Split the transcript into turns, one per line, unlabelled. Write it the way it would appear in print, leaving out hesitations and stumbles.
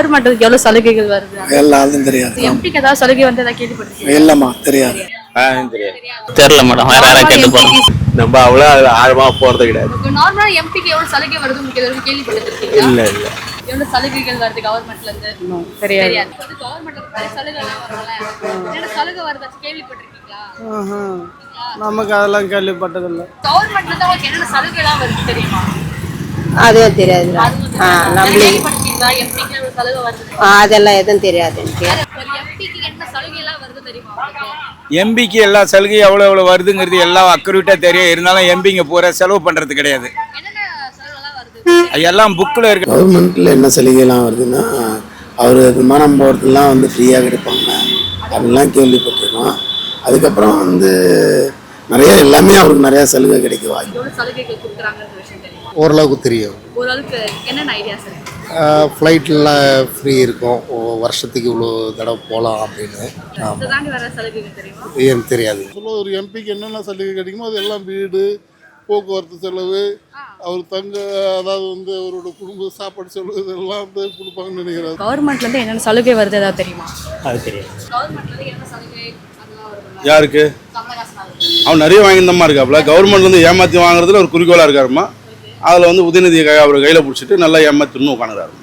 கவர்மெண்ட்டுக்கு எவ்வளவு சலுகைகள் வருது?
எல்லாரும் தெரியாது.
எம்பிக்கு ஏதாவது சலுகை வந்து ஏதாவது கேள்விப்பட்டிருக்கீங்க?
இல்லம்மா தெரியாது.
தெரியல மேடம், வேற யாராவது கேட்டு போறோம். நம்ம அவ்வளோ ஆழமா போறது கிடையாது.
நார்மலா எம்பிக்கு எவ்வளவு சலுகை வருது உங்களுக்கு எதாவது கேள்விப்பட்டிருக்கீங்களா?
இல்ல இல்ல.
எவ்வளவு சலுகைகள் வருது கவர்மெண்ட்ல இருந்து? தெரியாது. வந்து கவர்மெண்ட்ல நிறைய சலுகை எல்லாம் வரல. என்ன சலுகை வருது கேள்விப்பட்டிருக்கீங்களா?
நமக்கு அதெல்லாம் கேள்விப்பட்டதில்லை.
கவர்மெண்ட்ல இருந்து உங்களுக்கு என்ன சலுகை எல்லாம் வருது தெரியுமா?
அதுவும் தெரியாது. நம்மளுக்கு
கேள்விப்பட்டிருக்கீங்களா? எம்பிக்கு எவ்வளவு சலுகை வருது?
அதெல்லாம் எதுவும் தெரியாது எனக்கு.
ஒரு எம்பிக்கு என்ன சலுகை எல்லாம் வருது தெரியுமா உங்களுக்கு?
எம்பிக்கு எல்லா சலுகையும் எவ்வளோ வருதுங்கிறது எல்லாம் அக்யூரேட்டாக தெரியும். இருந்தாலும் எம்பிங்க பூரா செலவு பண்ணுறது கிடையாது.
என்னென்ன சலுகை எல்லாம் வருது?
எல்லாம் புக்கில் இருக்கு.
கவர்மெண்ட்டில் என்ன சலுகைலாம் வருதுன்னா, அவர் விமானம் போகிறதுலாம் வந்து ஃப்ரீயாக கிடைப்பாங்க அப்படின்லாம் கேள்விப்பட்டிருக்கோம். அதுக்கப்புறம் வந்து நிறைய எல்லாமே அவருக்கு நிறையா சலுகை கிடைக்க வாய்ப்பு.
எவ்வளவு சலுகைகள் கொடுக்குறாங்கன்ற விஷயம் தெரியுமா?
ஓரளவுக்கு தெரியும்.
ஓரளவுக்கு என்னென்ன ஐடியாஸ் இருக்கு?
ஃப்ளைட்லாம் ஃப்ரீ இருக்கும், வருஷத்துக்கு இவ்வளோ தடவை போகலாம் அப்படின்னு.
இதை தாண்டி வர சலுகைகள் தெரியுமா?
எனக்கு தெரியாது.
ஒரு எம்பிக்கு என்னென்ன சலுகை கிடைக்குமோ அது எல்லாம் வீடு, போக்குவரத்து செலவு, அவர் தங்க, அதாவது வந்து அவரோட குடும்ப சாப்பாடு செலவு இதெல்லாம் வந்து கொடுப்பாங்கன்னு நினைக்கிறாரு.
கவர்மெண்ட்ல இருந்து என்னென்ன சலுகை வருது ஏதாவது தெரியுமா?
அது தெரியும்.
கவர்மெண்ட்ல இருந்து என்ன சலுகை அதெல்லாம் வருது?
யாருக்கு?
கமலஹாசன்
அவன் நிறைய வாங்கியிருந்தமா இருக்காப்புல. கவர்மெண்ட் வந்து ஏமாற்றி வாங்குறதுல ஒரு குறிக்கோளாக இருக்காருமா. அதில் வந்து உதயநிதியை அவர் கையில் பிடிச்சிட்டு நல்லா ஏமாற்றி இன்னும் உட்காந்துறாரு.